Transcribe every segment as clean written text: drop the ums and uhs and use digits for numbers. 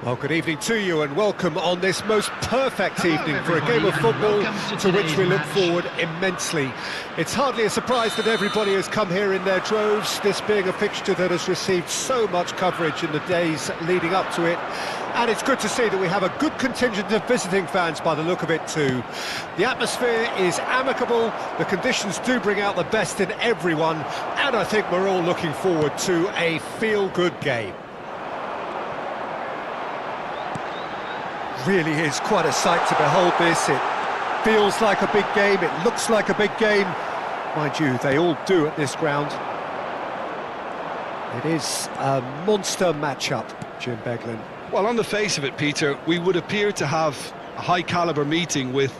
Well, good evening to you and welcome on this most perfect evening for a game of football to which we look forward immensely. It's hardly a surprise that everybody has come here in their droves, this being a fixture that has received so much coverage in the days leading up to it. And it's good to see that we have a good contingent of visiting fans by the look of it too. The atmosphere is amicable, the conditions do bring out the best in everyone, and I think we're all looking forward to a feel-good game. Really is quite a sight to behold this. It feels like a big game, it looks like a big game. Mind you, they all do at this ground. It is a monster matchup, Jim Beglin. Well, on the face of it, Peter, we would appear to have a high-caliber meeting with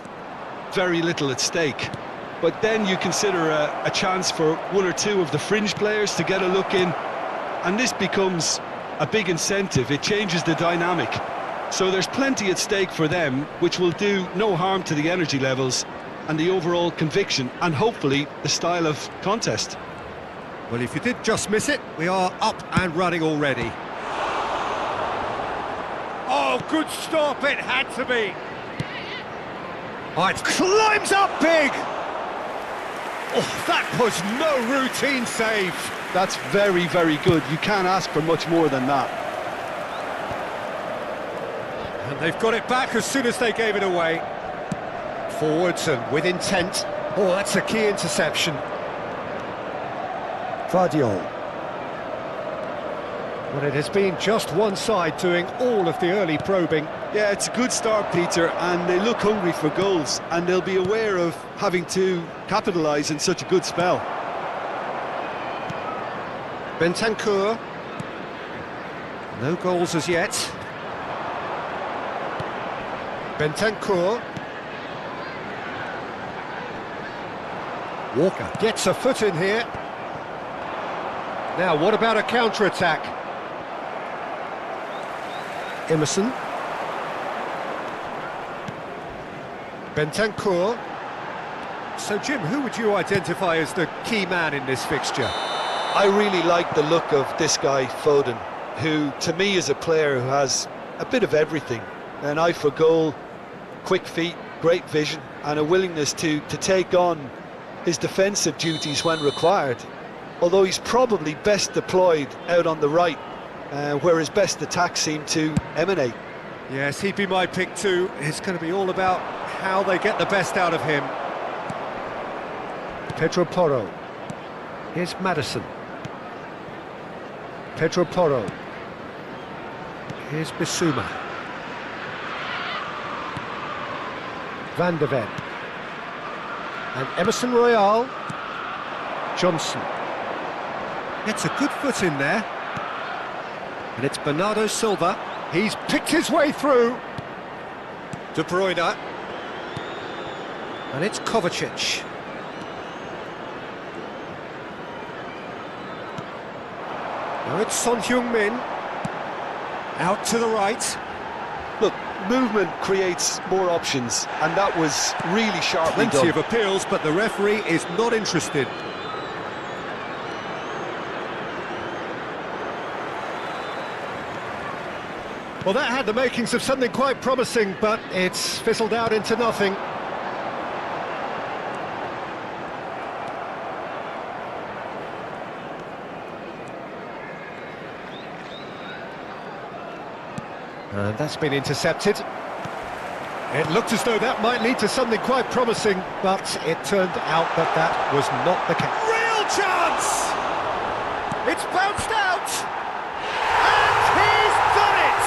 very little at stake. But then you consider a chance for one or two of the fringe players to get a look in, and this becomes a big incentive. It changes the dynamic. So there's plenty at stake for them, which will do no harm to the energy levels and the overall conviction, and hopefully the style of contest. Well, if you did just miss it, we are up and running already. Oh, good stop, it had to be. Oh, it climbs up big. Oh, that was no routine save. That's very, very good. You can't ask for much more than that. And they've got it back as soon as they gave it away. Forwards and with intent. Oh, that's a key interception. Vardiol. Well, it has been just one side doing all of the early probing. Yeah, it's a good start, Peter, and they look hungry for goals, and they'll be aware of having to capitalise in such a good spell. Bentancur. No goals as yet. Bentancur. Walker gets a foot in here. Now, what about a counter-attack? Emerson. Bentancur. So, Jim, who would you identify as the key man in this fixture? I really like the look of this guy, Foden, who, to me, is a player who has a bit of everything. An eye for goal, quick feet, great vision, and a willingness to take on his defensive duties when required. Although he's probably best deployed out on the right, where his best attacks seem to emanate. Yes, he'd be my pick too. It's going to be all about how they get the best out of him. Pedro Porro. Here's Maddison. Pedro Porro. Here's Bissouma. Van de Ven. And Emerson Royale. Johnson. Gets a good foot in there. And it's Bernardo Silva. He's picked his way through. De Bruyne. And it's Kovacic. Now it's Son Heung-min. Out to the right. Look, movement creates more options, and that was really sharply done. Plenty of appeals, but the referee is not interested. Well, that had the makings of something quite promising, but it's fizzled out into nothing. And that's been intercepted. It looked as though that might lead to something quite promising, but it turned out that that was not the case. Real chance! It's bounced out! And he's done it!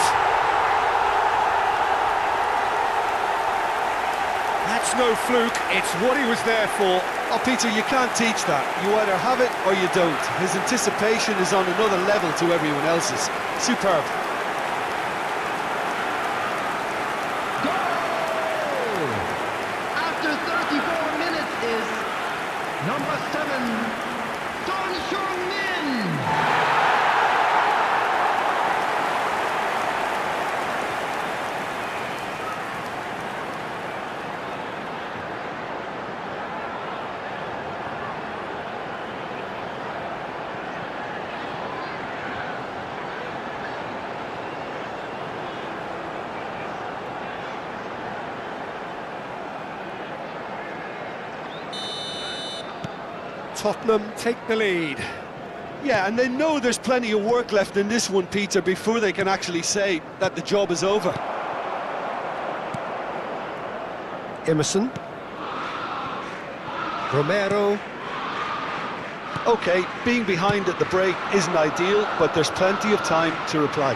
That's no fluke, it's what he was there for. Oh, Peter, you can't teach that. You either have it or you don't. His anticipation is on another level to everyone else's. Superb. Number 7, Son Heung-min. Tottenham take the lead. Yeah, and they know there's plenty of work left in this one, Peter, before they can actually say that the job is over. Emerson. Romero. OK, being behind at the break isn't ideal, but there's plenty of time to reply.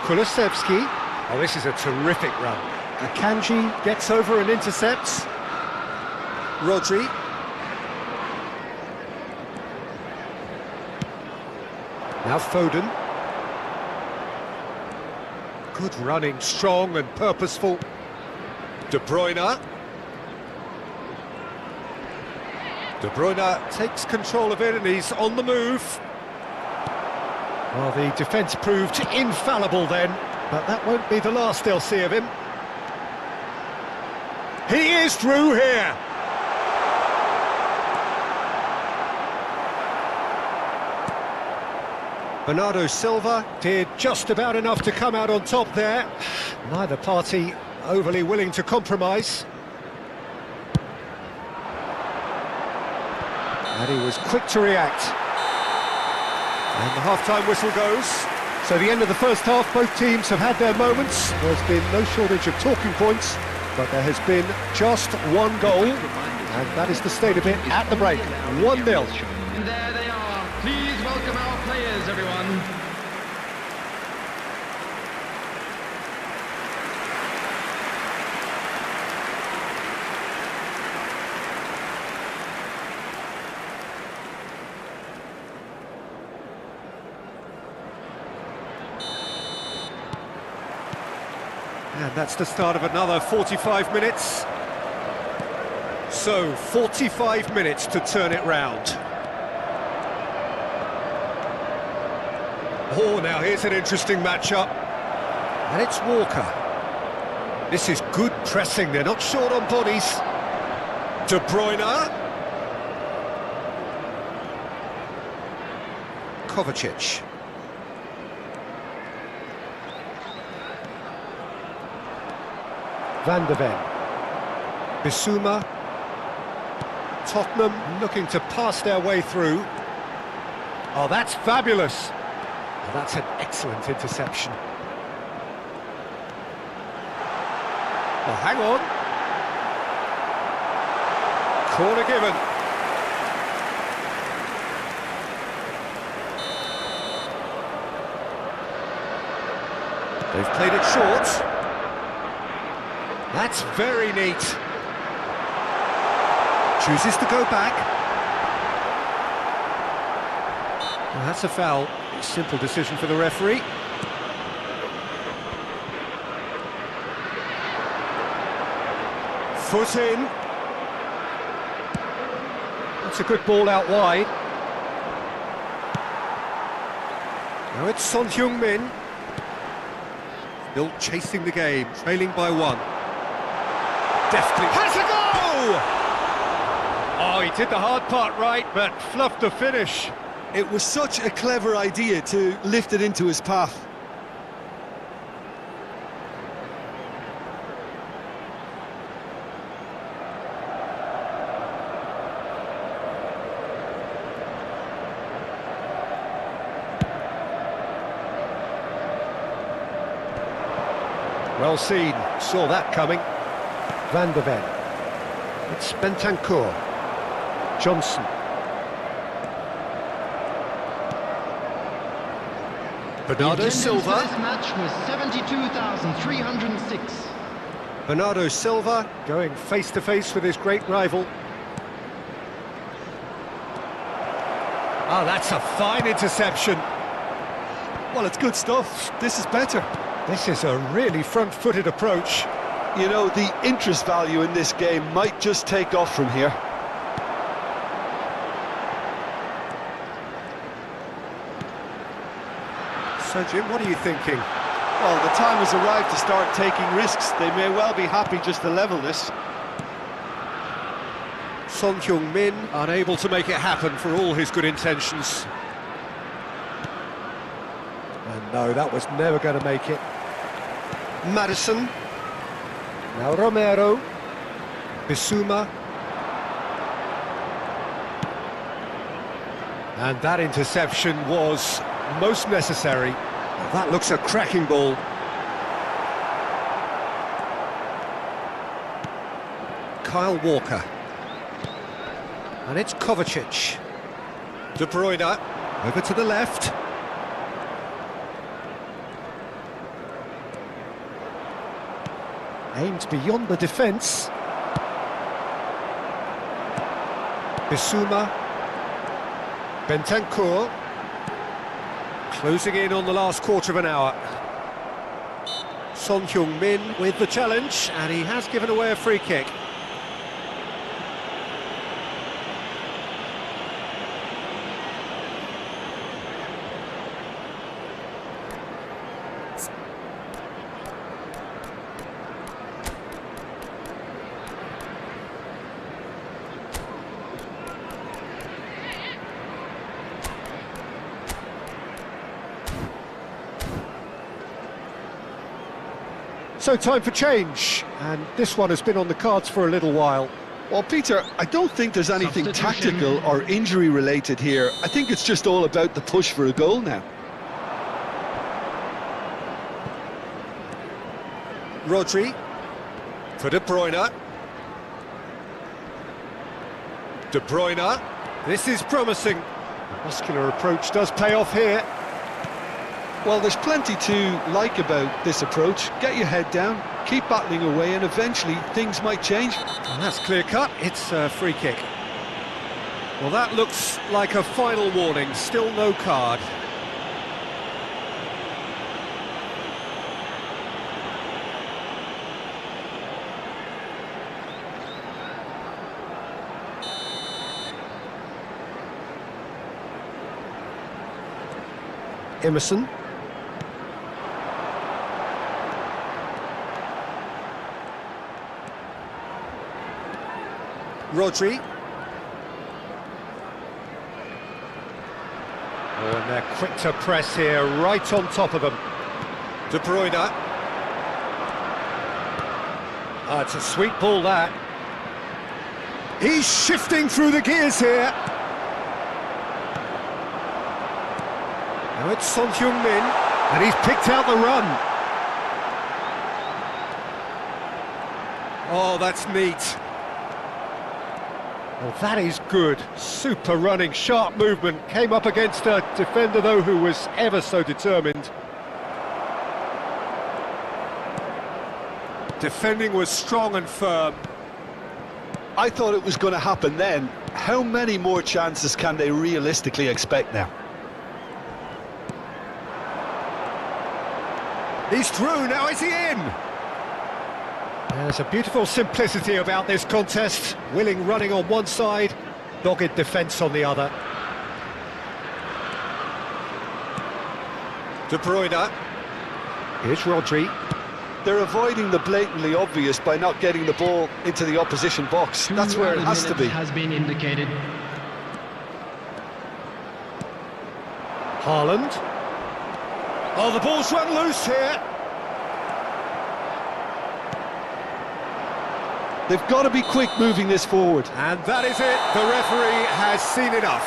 Kulusevski. Oh, this is a terrific run. Akanji gets over and intercepts. Rodri. Now Foden. Good running, strong and purposeful. De Bruyne. De Bruyne takes control of it and he's on the move. Well, the defence proved infallible then, but that won't be the last they'll see of him. He is through here. Bernardo Silva did just about enough to come out on top there. Neither party overly willing to compromise. And he was quick to react. And the half-time whistle goes. So the end of the first half, both teams have had their moments. There's been no shortage of talking points, but there has been just one goal. And that is the state of it at the break. 1-0. And there they are. Please welcome our players, everyone. And that's the start of another 45 minutes. So, 45 minutes to turn it round. Oh, now here's an interesting matchup. And it's Walker. This is good pressing, they're not short on bodies. De Bruyne. Kovacic. Van de Ven. Bissouma. Tottenham looking to pass their way through. Oh, that's fabulous. Oh, that's an excellent interception. Oh, hang on. Corner given. They've played it short. That's very neat. Chooses to go back. Well, that's a foul. Simple decision for the referee. Foot in. That's a good ball out wide. Now it's Son Heung-min. Still chasing the game, trailing by 1. Deftly has a go! Oh, he did the hard part right, but fluffed the finish. It was such a clever idea to lift it into his path. Well seen, saw that coming. Van de Ven. It's Bentancur. Johnson. Bernardo Silva. This match was 72,306. Bernardo Silva going face-to-face with his great rival. Oh, that's a fine interception. Well, it's good stuff. This is better. This is a really front-footed approach. You know, the interest value in this game might just take off from here. So, Jim, what are you thinking? Well, the time has arrived to start taking risks. They may well be happy just to level this. Son Heung-min unable to make it happen for all his good intentions. And no, that was never going to make it. Maddison. Now Romero. Bissouma. And that interception was most necessary. Well, that looks a cracking ball. Kyle Walker. And it's Kovacic. De Bruyne, over to the left. Aimed beyond the defence. Bissouma. Bentancur. Closing in on the last quarter of an hour. Son Heung-min with the challenge, and he has given away a free kick. So time for change, and this one has been on the cards for a little while. Well, Peter, I don't think there's anything Substitution. tactical or injury related here. I think it's just all about the push for a goal now. Rodri for De Bruyne. De Bruyne. This is promising. The muscular approach does pay off here. Well, there's plenty to like about this approach. Get your head down, keep battling away, and eventually things might change. And that's clear cut. It's a free kick. Well, that looks like a final warning. Still no card. Emerson. Rodri. Oh, and they're quick to press here, right on top of them. De Bruyne. Ah, it's a sweet ball, that. He's shifting through the gears here. Now it's Son Heung-min, and he's picked out the run. Oh, that's neat. Well, that is good. Super running, sharp movement. Came up against a defender, though, who was ever so determined. Defending was strong and firm. I thought it was going to happen then. How many more chances can they realistically expect now? He's through, now is he in? There's a beautiful simplicity about this contest. Willing running on one side, dogged defence on the other. De Bruyne. Here's Rodri. They're avoiding the blatantly obvious by not getting the ball into the opposition box. That's where it has to be. Has been indicated. Haaland. Oh, the ball's run loose here. They've got to be quick moving this forward. And that is it. The referee has seen enough.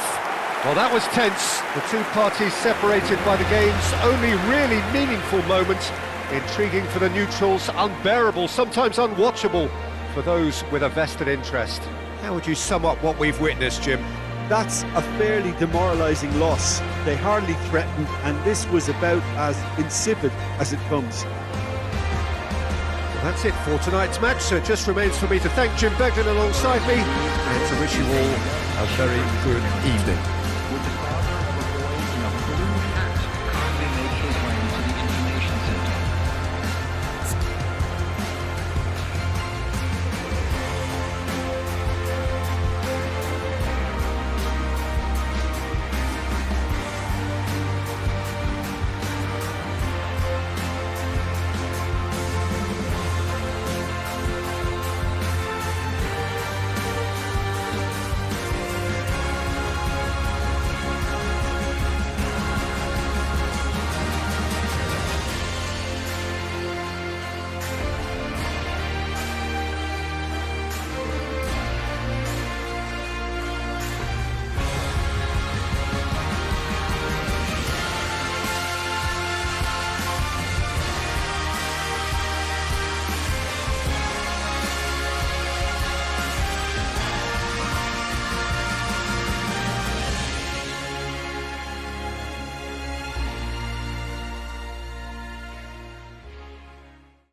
Well, that was tense. The two parties separated by the game's only really meaningful moment. Intriguing for the neutrals, unbearable, sometimes unwatchable for those with a vested interest. How would you sum up what we've witnessed, Jim? That's a fairly demoralising loss. They hardly threatened, and this was about as insipid as it comes. Well, that's it for tonight's match, so it just remains for me to thank Jim Begden alongside me and to wish you all a very good evening.